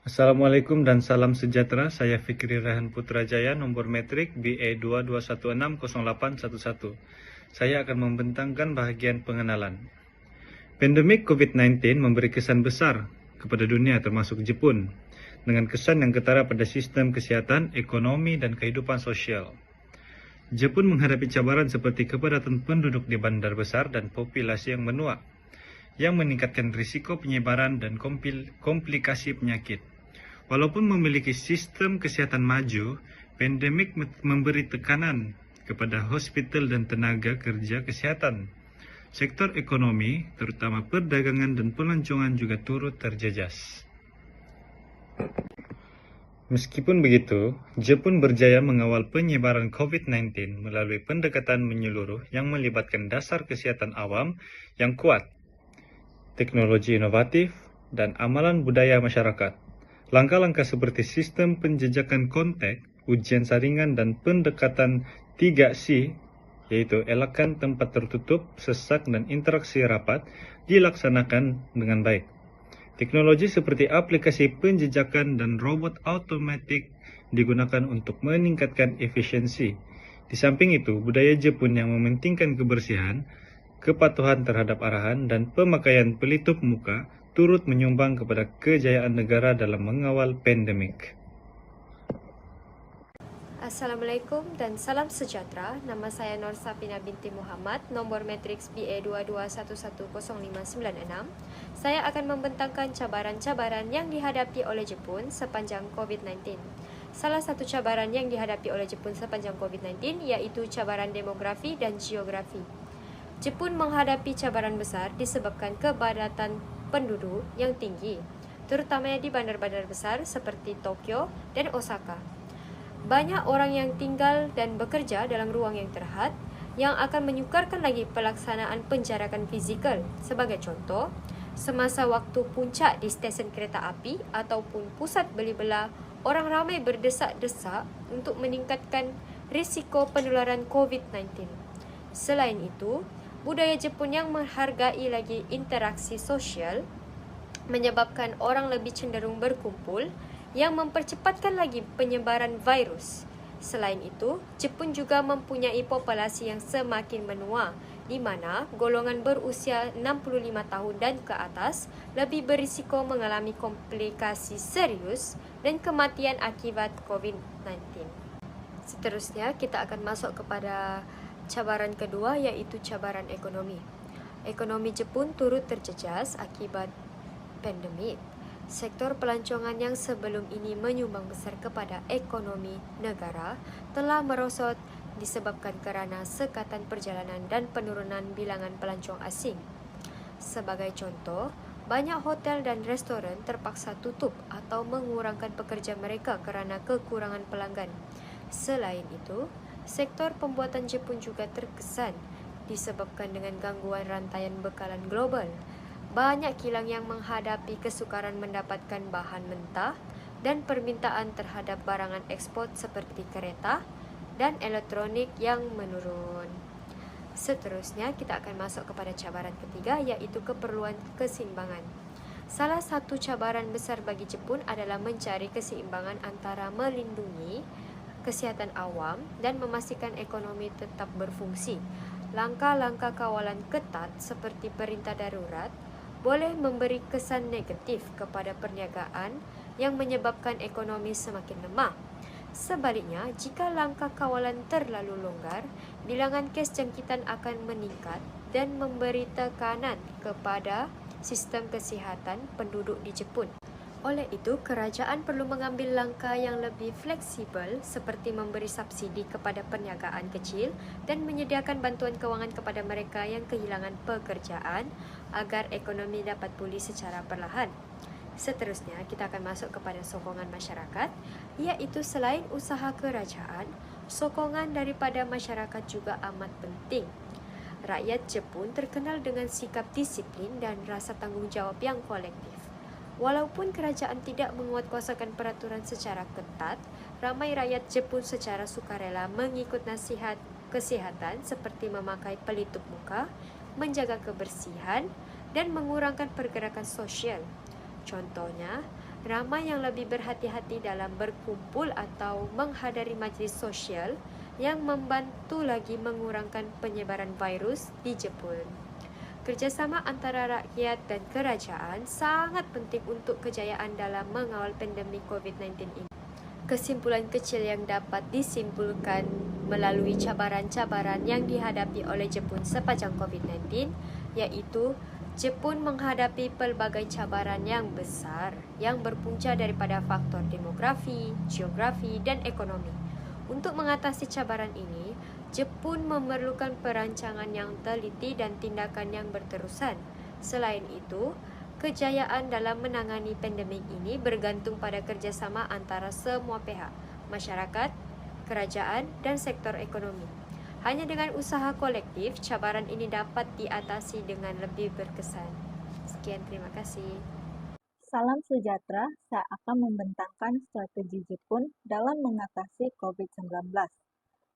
Assalamualaikum dan salam sejahtera. Saya Fikri Rehan Putrajaya, nomor metrik BE22160811. Saya akan membentangkan bahagian pengenalan. Pandemik COVID-19 memberi kesan besar kepada dunia termasuk Jepun, dengan kesan yang ketara pada sistem kesihatan, ekonomi, dan kehidupan sosial. Jepun menghadapi cabaran seperti kepadatan penduduk di bandar besar dan populasi yang menua, yang meningkatkan risiko penyebaran dan komplikasi penyakit. Walaupun memiliki sistem kesihatan maju, pandemik memberi tekanan kepada hospital dan tenaga kerja kesehatan. Sektor ekonomi, terutama perdagangan dan pelancongan juga turut terjejas. Meskipun begitu, Jepun berjaya mengawal penyebaran COVID-19 melalui pendekatan menyeluruh yang melibatkan dasar kesehatan awam yang kuat, teknologi inovatif, dan amalan budaya masyarakat. Langkah-langkah seperti sistem penjejakan kontak, ujian saringan, dan pendekatan 3C, yaitu elakkan tempat tertutup, sesak, dan interaksi rapat, dilaksanakan dengan baik. Teknologi seperti aplikasi penjejakan dan robot otomatik digunakan untuk meningkatkan efisiensi. Di samping itu, budaya Jepun yang mementingkan kebersihan, kepatuhan terhadap arahan, dan pemakaian pelitup muka turut menyumbang kepada kejayaan negara dalam mengawal pandemik. Assalamualaikum dan salam sejahtera. Nama saya Nur Safina binti Muhammad, nomor matriks BA22110596. Saya akan membentangkan cabaran-cabaran yang dihadapi oleh Jepun sepanjang COVID-19. Salah satu cabaran yang dihadapi oleh Jepun sepanjang COVID-19 yaitu cabaran demografi dan geografi. Jepun menghadapi cabaran besar disebabkan kepadatan penduduk yang tinggi, terutama di bandar-bandar besar seperti Tokyo dan Osaka. Banyak orang yang tinggal dan bekerja dalam ruang yang terhad yang akan menyukarkan lagi pelaksanaan penjarakan fizikal. Sebagai contoh, semasa waktu puncak di stesen kereta api ataupun pusat beli belah, orang ramai berdesak-desak untuk meningkatkan risiko penularan COVID-19. Selain itu, budaya Jepun yang menghargai lagi interaksi sosial menyebabkan orang lebih cenderung berkumpul yang mempercepatkan lagi penyebaran virus. Selain itu, Jepun juga mempunyai populasi yang semakin menua, di mana golongan berusia 65 tahun dan ke atas lebih berisiko mengalami komplikasi serius dan kematian akibat COVID-19. Seterusnya, kita akan masuk kepada cabaran kedua, yaitu cabaran ekonomi. Ekonomi Jepun turut terjejas akibat pandemik. Sektor pelancongan yang sebelum ini menyumbang besar kepada ekonomi negara telah merosot disebabkan kerana sekatan perjalanan dan penurunan bilangan pelancong asing. Sebagai contoh, banyak hotel dan restoran terpaksa tutup atau mengurangkan pekerja mereka kerana kekurangan pelanggan. Selain itu, sektor pembuatan Jepun juga terkesan disebabkan dengan gangguan rantaian bekalan global. Banyak kilang yang menghadapi kesukaran mendapatkan bahan mentah dan permintaan terhadap barangan ekspor seperti kereta dan elektronik yang menurun. Seterusnya, kita akan masuk kepada cabaran ketiga, yaitu keperluan keseimbangan. Salah satu cabaran besar bagi Jepun adalah mencari keseimbangan antara melindungi kesihatan awam dan memastikan ekonomi tetap berfungsi. Langkah-langkah kawalan ketat seperti perintah darurat boleh memberi kesan negatif kepada perniagaan yang menyebabkan ekonomi semakin lemah. Sebaliknya, jika langkah kawalan terlalu longgar, bilangan kes jangkitan akan meningkat dan memberi tekanan kepada sistem kesihatan penduduk di Jepun. Oleh itu, kerajaan perlu mengambil langkah yang lebih fleksibel seperti memberi subsidi kepada perniagaan kecil dan menyediakan bantuan kewangan kepada mereka yang kehilangan pekerjaan agar ekonomi dapat pulih secara perlahan. Seterusnya, kita akan masuk kepada sokongan masyarakat, iaitu selain usaha kerajaan, sokongan daripada masyarakat juga amat penting. Rakyat Jepun terkenal dengan sikap disiplin dan rasa tanggungjawab yang kolektif. Walaupun kerajaan tidak menguatkuasakan peraturan secara ketat, ramai rakyat Jepun secara sukarela mengikut nasihat kesihatan seperti memakai pelitup muka, menjaga kebersihan, dan mengurangkan pergerakan sosial. Contohnya, Ramai yang lebih berhati-hati dalam berkumpul atau menghadiri majlis sosial yang membantu lagi mengurangkan penyebaran virus di Jepun. Kerjasama antara rakyat dan kerajaan sangat penting untuk kejayaan dalam mengawal pandemik COVID-19 ini. Kesimpulan kecil yang dapat disimpulkan melalui cabaran-cabaran yang dihadapi oleh Jepun sepanjang COVID-19 yaitu Jepun menghadapi pelbagai cabaran yang besar yang berpunca daripada faktor demografi, geografi, dan ekonomi. Untuk mengatasi cabaran ini, Jepun memerlukan perancangan yang teliti dan tindakan yang berterusan. Selain itu, kejayaan dalam menangani pandemik ini bergantung pada kerjasama antara semua pihak, masyarakat, kerajaan, dan sektor ekonomi. Hanya dengan usaha kolektif, cabaran ini dapat diatasi dengan lebih berkesan. Sekian, terima kasih. Salam sejahtera, saya akan membentangkan strategi Jepun dalam mengatasi COVID-19.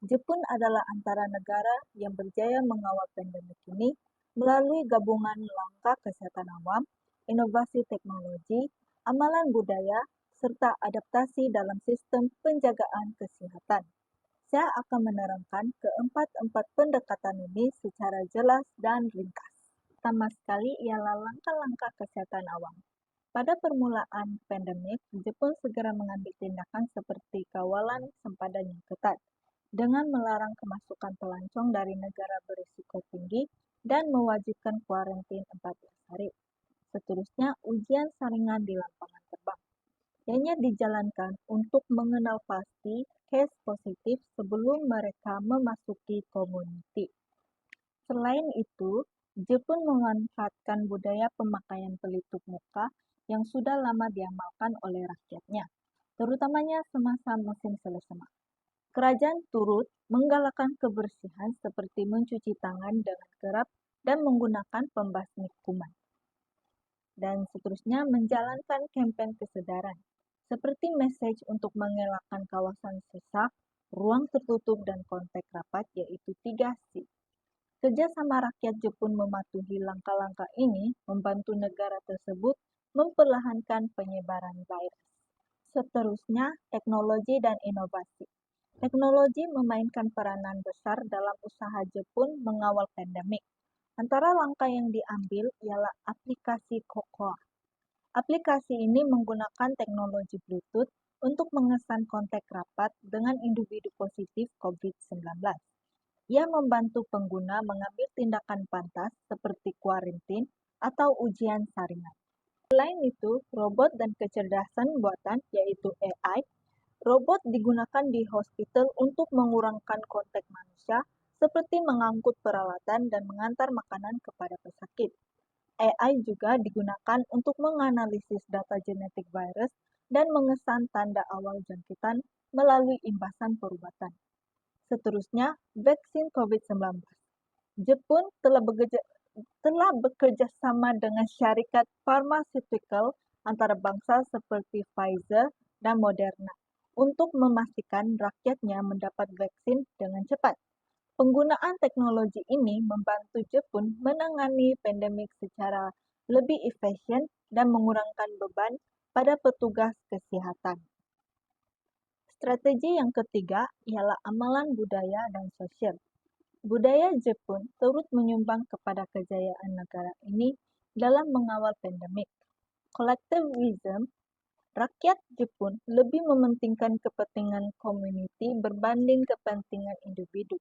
Jepun adalah antara negara yang berjaya mengawal pandemik ini melalui gabungan langkah kesehatan awam, inovasi teknologi, amalan budaya, serta adaptasi dalam sistem penjagaan kesehatan. Saya akan menerangkan keempat-empat pendekatan ini secara jelas dan ringkas. Pertama sekali ialah langkah-langkah kesehatan awam. Pada permulaan pandemik, Jepun segera mengambil tindakan seperti kawalan sempadan yang ketat, dengan melarang kemasukan pelancong dari negara berisiko tinggi dan mewajibkan kuarantin 14 hari. Seterusnya, ujian saringan di lapangan terbang. Ianya dijalankan untuk mengenal pasti case positif sebelum mereka memasuki komuniti. Selain itu, Jepun memanfaatkan budaya pemakaian pelitup muka yang sudah lama diamalkan oleh rakyatnya, terutamanya semasa musim selesema. Kerajaan turut menggalakkan kebersihan seperti mencuci tangan dengan kerap dan menggunakan pembasmi kuman. Dan seterusnya menjalankan kampanye kesedaran, seperti message untuk mengelakkan kawasan sesak, ruang tertutup, dan kontak rapat, yaitu 3C. Kerjasama rakyat Jepun mematuhi langkah-langkah ini membantu negara tersebut memperlahankan penyebaran virus. Seterusnya, teknologi dan inovasi. Teknologi memainkan peranan besar dalam usaha Jepun mengawal pandemik. Antara langkah yang diambil ialah aplikasi Cocoa. Aplikasi ini menggunakan teknologi Bluetooth untuk mengesan kontak rapat dengan individu positif COVID-19. Ia membantu pengguna mengambil tindakan pantas seperti kuarantin atau ujian saringan. Selain itu, robot dan kecerdasan buatan yaitu AI, robot digunakan di hospital untuk mengurangkan kontak manusia seperti mengangkut peralatan dan mengantar makanan kepada pesakit. AI juga digunakan untuk menganalisis data genetik virus dan mengesan tanda awal jangkitan melalui imbasan perubatan. Seterusnya, vaksin COVID-19. Jepun telah bekerja sama dengan syarikat pharmaceutical antara bangsa seperti Pfizer dan Moderna untuk memastikan rakyatnya mendapat vaksin dengan cepat. Penggunaan teknologi ini membantu Jepun menangani pandemik secara lebih efisien dan mengurangkan beban pada petugas kesehatan. Strategi yang ketiga ialah amalan budaya dan sosial. Budaya Jepun turut menyumbang kepada kejayaan negara ini dalam mengawal pandemik. Collectivism, rakyat Jepun lebih mementingkan kepentingan komuniti berbanding kepentingan individu.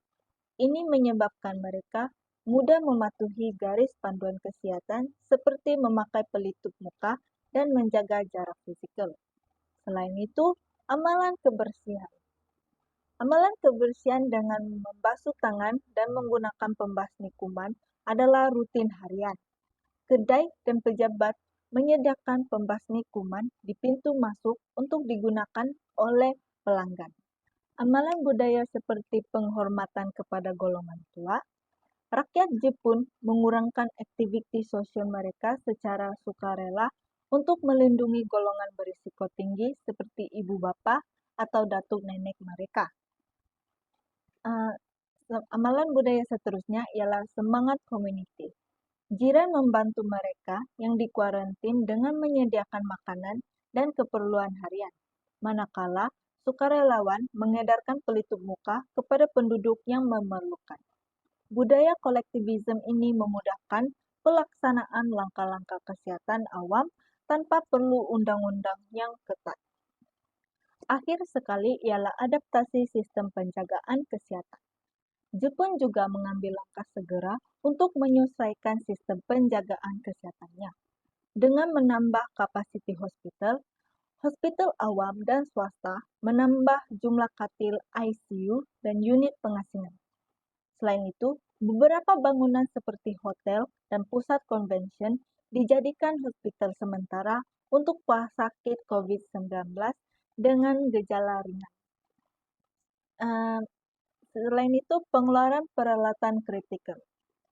Ini menyebabkan mereka mudah mematuhi garis panduan kesehatan seperti memakai pelitup muka dan menjaga jarak fisikal. Selain itu, amalan kebersihan. Amalan kebersihan dengan membasuh tangan dan menggunakan pembasmi kuman adalah rutin harian. Kedai dan pejabat menyediakan pembasmi kuman di pintu masuk untuk digunakan oleh pelanggan. Amalan budaya seperti penghormatan kepada golongan tua. Rakyat Jepun mengurangkan aktivitas sosial mereka secara sukarela untuk melindungi golongan berisiko tinggi seperti ibu bapa atau datuk nenek mereka. Amalan budaya seterusnya ialah semangat komuniti. Jiran membantu mereka yang dikuarantin dengan menyediakan makanan dan keperluan harian, manakala sukarelawan mengedarkan pelitup muka kepada penduduk yang memerlukan. Budaya kolektivisme ini memudahkan pelaksanaan langkah-langkah kesehatan awam tanpa perlu undang-undang yang ketat. Akhir sekali ialah adaptasi sistem penjagaan kesehatan. Jepun juga mengambil langkah segera untuk menyesuaikan sistem penjagaan kesehatannya dengan menambah kapasiti hospital, hospital awam dan swasta, menambah jumlah katil ICU dan unit pengasingan. Selain itu, beberapa bangunan seperti hotel dan pusat convention dijadikan hospital sementara untuk pesakit COVID-19 dengan gejala ringan. Selain itu, pengeluaran peralatan kritikal.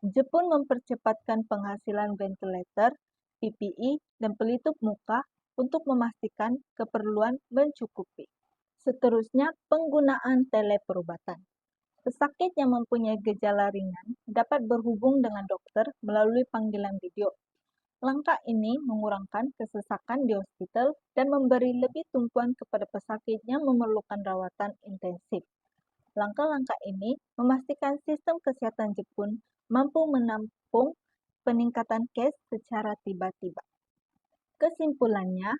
Jepun mempercepatkan penghasilan ventilator, PPE, dan pelitup muka untuk memastikan keperluan mencukupi. Seterusnya, penggunaan teleperubatan. Pesakit yang mempunyai gejala ringan dapat berhubung dengan dokter melalui panggilan video. Langkah ini mengurangkan kesesakan di hospital dan memberi lebih tumpuan kepada pesakit yang memerlukan rawatan intensif. Langkah-langkah ini memastikan sistem kesehatan Jepun mampu menampung peningkatan case secara tiba-tiba. Kesimpulannya,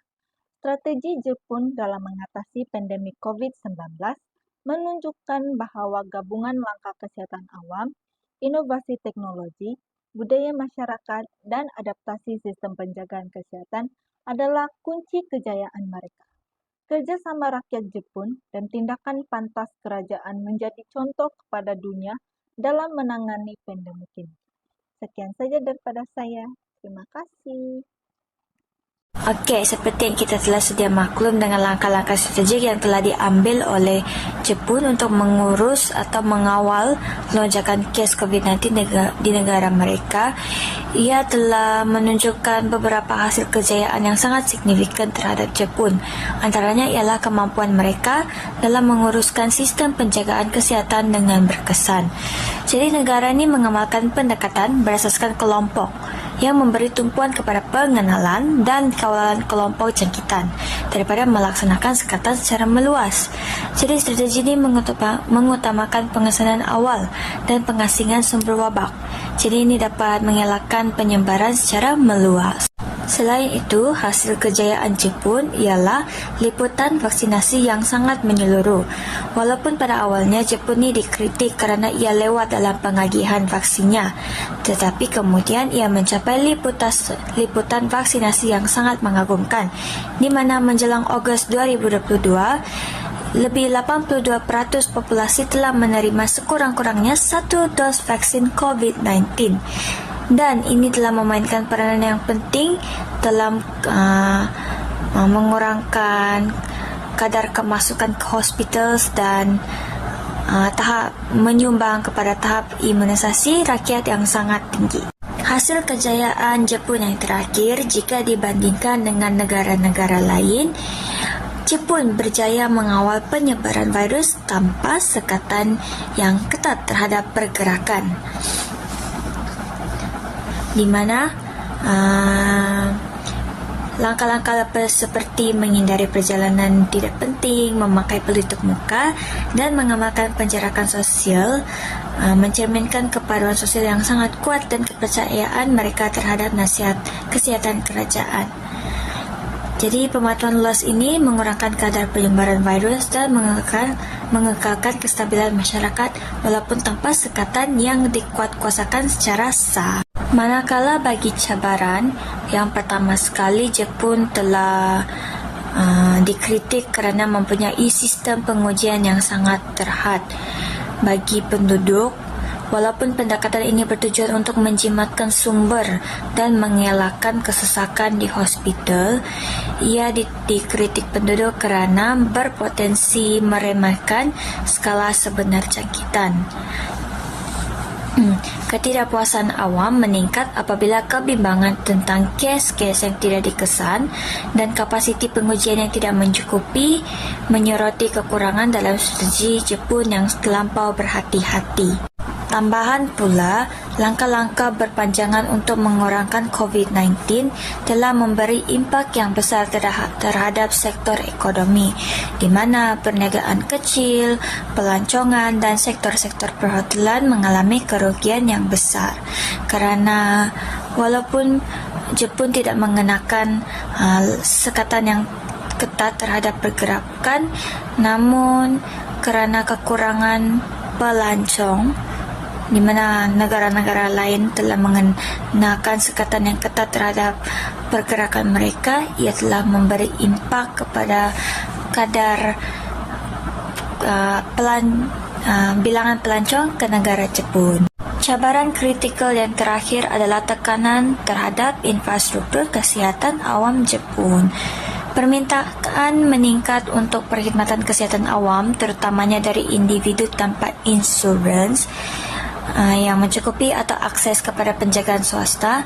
strategi Jepun dalam mengatasi pandemi COVID-19 menunjukkan bahwa gabungan langkah kesehatan awam, inovasi teknologi, budaya masyarakat, dan adaptasi sistem penjagaan kesehatan adalah kunci kejayaan mereka. Kerjasama rakyat Jepun dan tindakan pantas kerajaan menjadi contoh kepada dunia dalam menangani pandemi ini. Sekian saja daripada saya. Terima kasih. Okey, seperti yang kita telah sedia maklum dengan langkah-langkah strategik yang telah diambil oleh Jepun untuk mengurus atau mengawal lonjakan kes COVID-19 di negara mereka, ia telah menunjukkan beberapa hasil kejayaan yang sangat signifikan terhadap Jepun. Antaranya ialah kemampuan mereka dalam menguruskan sistem penjagaan kesihatan dengan berkesan. Jadi negara ini mengamalkan pendekatan berasaskan kelompok yang memberi tumpuan kepada pengenalan dan kawalan kelompok jangkitan daripada melaksanakan sekatan secara meluas. Jadi strategi ini mengutamakan pengesanan awal dan pengasingan sumber wabak. Jadi ini dapat mengelakkan penyebaran secara meluas. Selain itu, hasil kejayaan Jepun ialah liputan vaksinasi yang sangat menyeluruh. Walaupun pada awalnya Jepun ini dikritik kerana ia lewat dalam pengagihan vaksinnya, tetapi kemudian ia mencapai liputan vaksinasi yang sangat mengagumkan, di mana menjelang Ogos 2022, lebih 82% populasi telah menerima sekurang-kurangnya 1 dos vaksin COVID-19. Dan ini telah memainkan peranan yang penting dalam mengurangkan kadar kemasukan ke hospital dan tahap menyumbang kepada tahap imunisasi rakyat yang sangat tinggi. Hasil kejayaan Jepun yang terakhir, jika dibandingkan dengan negara-negara lain, Jepun berjaya mengawal penyebaran virus tanpa sekatan yang ketat terhadap pergerakan, di mana langkah-langkah seperti menghindari perjalanan tidak penting, memakai pelitup muka, dan mengamalkan penjarakan sosial mencerminkan kepaduan sosial yang sangat kuat dan kepercayaan mereka terhadap nasihat kesihatan kerajaan. Jadi pematuhan luas ini mengurangkan kadar penyebaran virus dan mengekalkan kestabilan masyarakat walaupun tanpa sekatan yang dikuatkuasakan secara sah. Manakala bagi cabaran, yang pertama sekali Jepun telah dikritik kerana mempunyai sistem pengujian yang sangat terhad bagi penduduk. Walaupun pendekatan ini bertujuan untuk menjimatkan sumber dan mengelakkan kesesakan di hospital, ia dikritik penduduk kerana berpotensi meremehkan skala sebenar jangkitan. Ketidakpuasan awam meningkat apabila kebimbangan tentang kes-kes yang tidak dikesan dan kapasiti pengujian yang tidak mencukupi menyoroti kekurangan dalam strategi Jepun yang terlampau berhati-hati. Tambahan pula, Langkah-langkah berpanjangan untuk mengurangkan COVID-19 telah memberi impak yang besar terhadap sektor ekonomi, di mana perniagaan kecil, pelancongan dan sektor-sektor perhotelan mengalami kerugian yang besar. Kerana walaupun Jepun tidak mengenakan sekatan yang ketat terhadap pergerakan, namun kerana kekurangan pelancong, di mana negara-negara lain telah mengenakan sekatan yang ketat terhadap pergerakan mereka, ia telah memberi impak kepada kadar bilangan pelancong ke negara Jepun. Cabaran kritikal yang terakhir adalah tekanan terhadap infrastruktur kesihatan awam Jepun. Permintaan meningkat untuk perkhidmatan kesihatan awam, terutamanya dari individu tanpa insurans yang mencukupi atau akses kepada penjagaan swasta,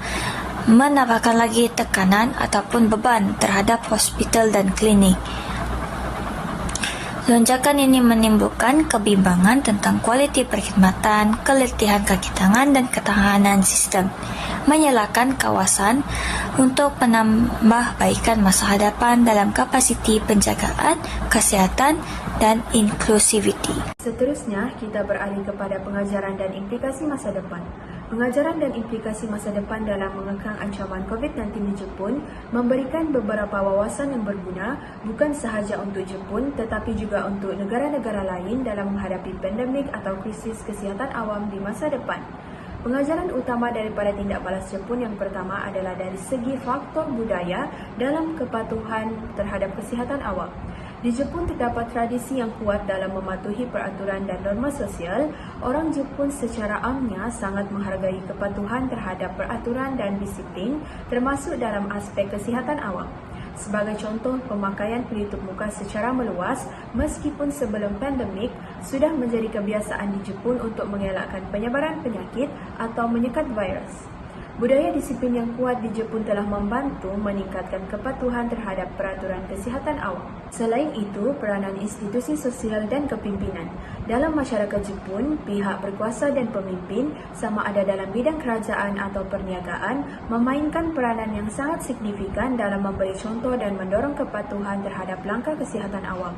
menambahkan lagi tekanan ataupun beban terhadap hospital dan klinik. Lonjakan ini menimbulkan kebimbangan tentang kualiti perkhidmatan, keletihan kaki tangan dan ketahanan sistem, menyalakan kawasan untuk penambahbaikan masa hadapan dalam kapasiti penjagaan, kesihatan dan inklusiviti. Seterusnya, kita beralih kepada pengajaran dan implikasi masa depan. Pengajaran dan implikasi masa depan dalam mengekang ancaman COVID-19 di Jepun memberikan beberapa wawasan yang berguna bukan sahaja untuk Jepun tetapi juga untuk negara-negara lain dalam menghadapi pandemik atau krisis kesihatan awam di masa depan. Pengajaran utama daripada tindak balas Jepun yang pertama adalah dari segi faktor budaya dalam kepatuhan terhadap kesihatan awam. Di Jepun terdapat tradisi yang kuat dalam mematuhi peraturan dan norma sosial. Orang Jepun secara amnya sangat menghargai kepatuhan terhadap peraturan dan disiplin, termasuk dalam aspek kesihatan awam. Sebagai contoh, pemakaian pelitup muka secara meluas meskipun sebelum pandemik sudah menjadi kebiasaan di Jepun untuk mengelakkan penyebaran penyakit atau menyekat virus. Budaya disiplin yang kuat di Jepun telah membantu meningkatkan kepatuhan terhadap peraturan kesihatan awam. Selain itu, peranan institusi sosial dan kepimpinan. Dalam masyarakat Jepun, pihak berkuasa dan pemimpin, sama ada dalam bidang kerajaan atau perniagaan, memainkan peranan yang sangat signifikan dalam memberi contoh dan mendorong kepatuhan terhadap langkah kesihatan awam.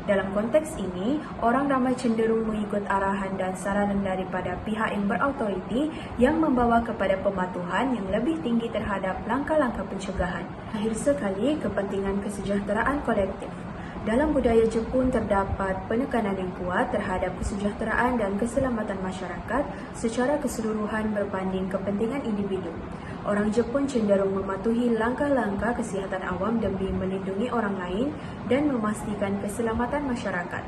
Dalam konteks ini, orang ramai cenderung mengikut arahan dan saranan daripada pihak yang berautoriti yang membawa kepada pematuhan yang lebih tinggi terhadap langkah-langkah pencegahan. Akhir sekali, kepentingan kesejahteraan kolektif. Dalam budaya Jepun terdapat penekanan yang kuat terhadap kesejahteraan dan keselamatan masyarakat secara keseluruhan berbanding kepentingan individu. Orang Jepun cenderung mematuhi langkah-langkah kesihatan awam demi melindungi orang lain dan memastikan keselamatan masyarakat.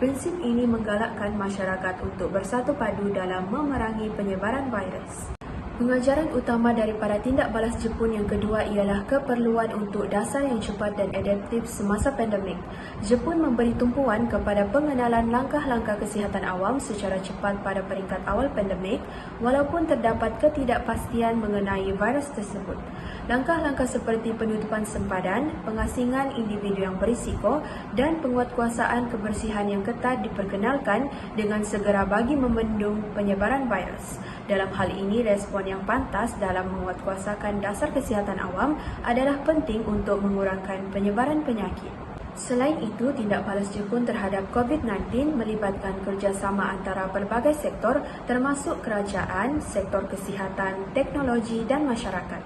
Prinsip ini menggalakkan masyarakat untuk bersatu padu dalam memerangi penyebaran virus. Pengajaran utama daripada tindak balas Jepun yang kedua ialah keperluan untuk dasar yang cepat dan adaptif semasa pandemik. Jepun memberi tumpuan kepada pengenalan langkah-langkah kesihatan awam secara cepat pada peringkat awal pandemik walaupun terdapat ketidakpastian mengenai virus tersebut. Langkah-langkah seperti penutupan sempadan, pengasingan individu yang berisiko dan penguatkuasaan kebersihan yang ketat diperkenalkan dengan segera bagi membendung penyebaran virus. Dalam hal ini, respon yang pantas dalam menguatkuasakan dasar kesihatan awam adalah penting untuk mengurangkan penyebaran penyakit. Selain itu, tindak balas Jepun terhadap COVID-19 melibatkan kerjasama antara pelbagai sektor termasuk kerajaan, sektor kesihatan, teknologi dan masyarakat.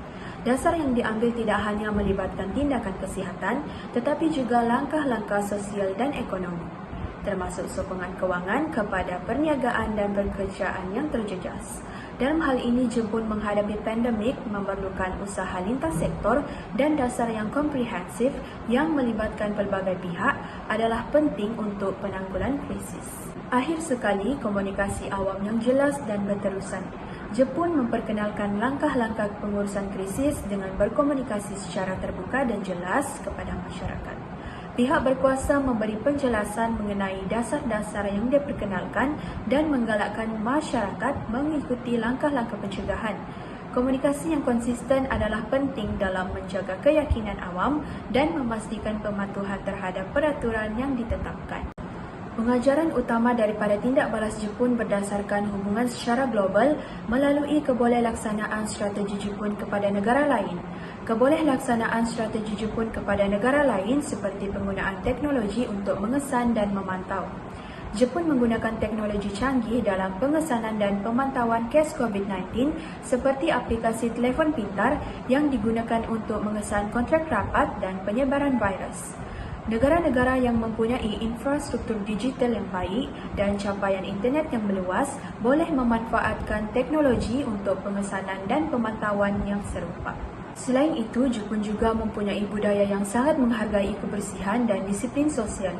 Dasar yang diambil tidak hanya melibatkan tindakan kesihatan tetapi juga langkah-langkah sosial dan ekonomi, termasuk sokongan kewangan kepada perniagaan dan pekerjaan yang terjejas. Dalam hal ini, Jepun menghadapi pandemik memerlukan usaha lintas sektor dan dasar yang komprehensif yang melibatkan pelbagai pihak adalah penting untuk penanggulan krisis. Akhir sekali, komunikasi awam yang jelas dan berterusan. Jepun memperkenalkan langkah-langkah pengurusan krisis dengan berkomunikasi secara terbuka dan jelas kepada masyarakat. Pihak berkuasa memberi penjelasan mengenai dasar-dasar yang diperkenalkan dan menggalakkan masyarakat mengikuti langkah-langkah pencegahan. Komunikasi yang konsisten adalah penting dalam menjaga keyakinan awam dan memastikan pematuhan terhadap peraturan yang ditetapkan. Pengajaran utama daripada tindak balas Jepun berdasarkan hubungan secara global melalui kebolehlaksanaan strategi Jepun kepada negara lain. Kebolehlaksanaan strategi Jepun kepada negara lain seperti penggunaan teknologi untuk mengesan dan memantau. Jepun menggunakan teknologi canggih dalam pengesanan dan pemantauan kes COVID-19 seperti aplikasi telefon pintar yang digunakan untuk mengesan kontrak rapat dan penyebaran virus. Negara-negara yang mempunyai infrastruktur digital yang baik dan capaian internet yang meluas boleh memanfaatkan teknologi untuk pengesanan dan pemantauan yang serupa. Selain itu, Jepun juga mempunyai budaya yang sangat menghargai kebersihan dan disiplin sosial.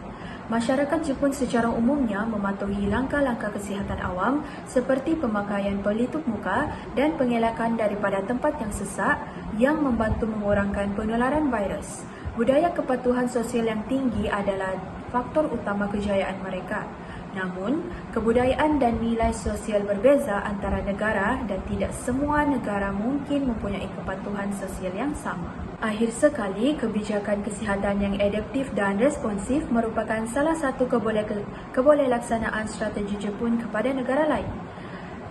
Masyarakat Jepun secara umumnya mematuhi langkah-langkah kesihatan awam seperti pemakaian pelitup muka dan pengelakkan daripada tempat yang sesak yang membantu mengurangkan penularan virus. Budaya kepatuhan sosial yang tinggi adalah faktor utama kejayaan mereka. Namun, kebudayaan dan nilai sosial berbeza antara negara dan tidak semua negara mungkin mempunyai kepatuhan sosial yang sama. Akhir sekali, kebijakan kesihatan yang adaptif dan responsif merupakan salah satu kebolehlaksanaan strategi Jepun kepada negara lain.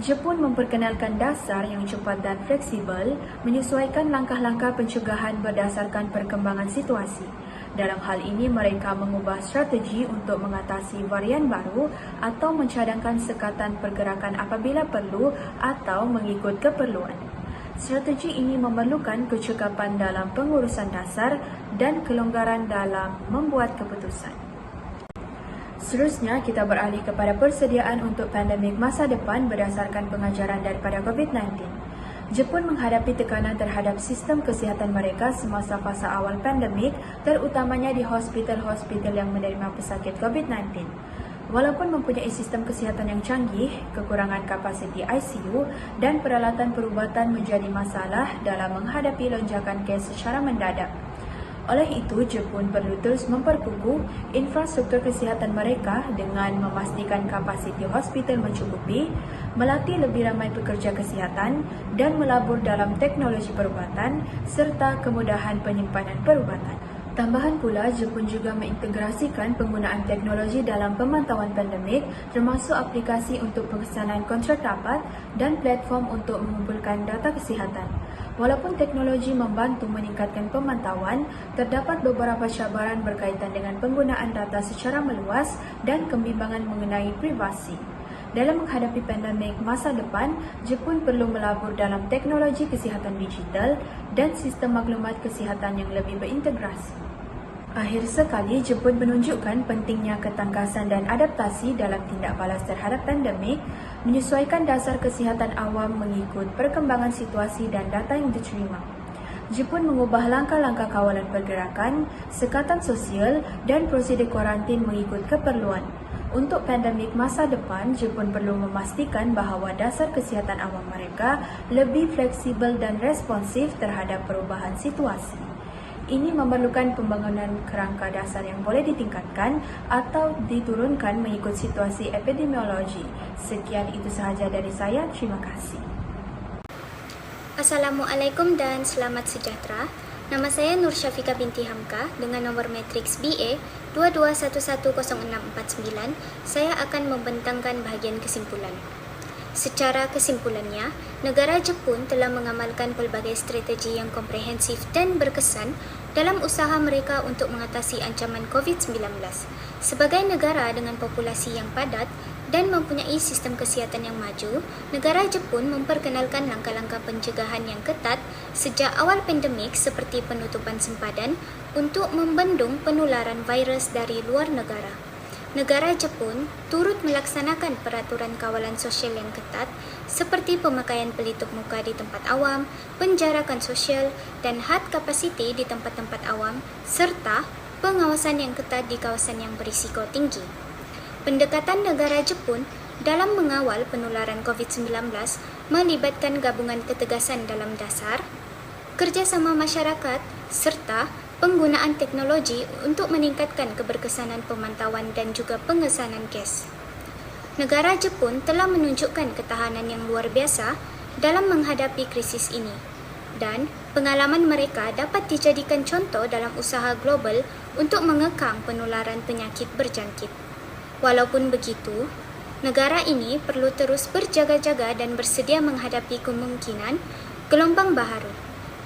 Jepun memperkenalkan dasar yang cepat dan fleksibel, menyesuaikan langkah-langkah pencegahan berdasarkan perkembangan situasi. Dalam hal ini, mereka mengubah strategi untuk mengatasi varian baru atau mencadangkan sekatan pergerakan apabila perlu atau mengikut keperluan. Strategi ini memerlukan kecekapan dalam pengurusan dasar dan kelonggaran dalam membuat keputusan. Seterusnya, kita beralih kepada persediaan untuk pandemik masa depan berdasarkan pengajaran daripada COVID-19. Jepun menghadapi tekanan terhadap sistem kesihatan mereka semasa fasa awal pandemik, terutamanya di hospital-hospital yang menerima pesakit COVID-19. Walaupun mempunyai sistem kesihatan yang canggih, kekurangan kapasiti ICU dan peralatan perubatan menjadi masalah dalam menghadapi lonjakan kes secara mendadak. Oleh itu, Jepun perlu terus memperkukuh infrastruktur kesihatan mereka dengan memastikan kapasiti hospital mencukupi, melatih lebih ramai pekerja kesihatan dan melabur dalam teknologi perubatan serta kemudahan penyimpanan perubatan. Tambahan pula, Jepun juga mengintegrasikan penggunaan teknologi dalam pemantauan pandemik termasuk aplikasi untuk pengesanan kontrak rapat dan platform untuk mengumpulkan data kesihatan. Walaupun teknologi membantu meningkatkan pemantauan, terdapat beberapa cabaran berkaitan dengan penggunaan data secara meluas dan kebimbangan mengenai privasi. Dalam menghadapi pandemik masa depan, Jepun perlu melabur dalam teknologi kesihatan digital dan sistem maklumat kesihatan yang lebih berintegrasi. Akhir sekali, Jepun menunjukkan pentingnya ketangkasan dan adaptasi dalam tindak balas terhadap pandemik, menyesuaikan dasar kesihatan awam mengikut perkembangan situasi dan data yang diterima. Jepun mengubah langkah-langkah kawalan pergerakan, sekatan sosial dan prosedur kuarantin mengikut keperluan. Untuk pandemik masa depan, Jepun perlu memastikan bahawa dasar kesihatan awam mereka lebih fleksibel dan responsif terhadap perubahan situasi. Ini memerlukan pembangunan kerangka dasar yang boleh ditingkatkan atau diturunkan mengikut situasi epidemiologi. Sekian itu sahaja dari saya. Terima kasih. Assalamualaikum dan selamat sejahtera. Nama saya Nur Syafika binti Hamka dengan nomor matriks BA 22110649. Saya akan membentangkan bahagian kesimpulan. Secara kesimpulannya, negara Jepun telah mengamalkan pelbagai strategi yang komprehensif dan berkesan dalam usaha mereka untuk mengatasi ancaman COVID-19. Sebagai negara dengan populasi yang padat dan mempunyai sistem kesihatan yang maju, negara Jepun memperkenalkan langkah-langkah pencegahan yang ketat sejak awal pandemik seperti penutupan sempadan untuk membendung penularan virus dari luar negara. Negara Jepun turut melaksanakan peraturan kawalan sosial yang ketat seperti pemakaian pelitup muka di tempat awam, penjarakan sosial dan had kapasiti di tempat-tempat awam serta pengawasan yang ketat di kawasan yang berisiko tinggi. Pendekatan negara Jepun dalam mengawal penularan COVID-19 melibatkan gabungan ketegasan dalam dasar, kerjasama masyarakat serta penggunaan teknologi untuk meningkatkan keberkesanan pemantauan dan juga pengesanan kes. Negara Jepun telah menunjukkan ketahanan yang luar biasa dalam menghadapi krisis ini dan pengalaman mereka dapat dijadikan contoh dalam usaha global untuk mengekang penularan penyakit berjangkit. Walaupun begitu, negara ini perlu terus berjaga-jaga dan bersedia menghadapi kemungkinan gelombang baharu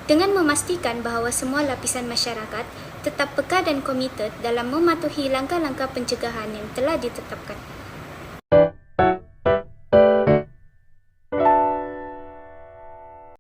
dengan memastikan bahawa semua lapisan masyarakat tetap peka dan komited dalam mematuhi langkah-langkah pencegahan yang telah ditetapkan.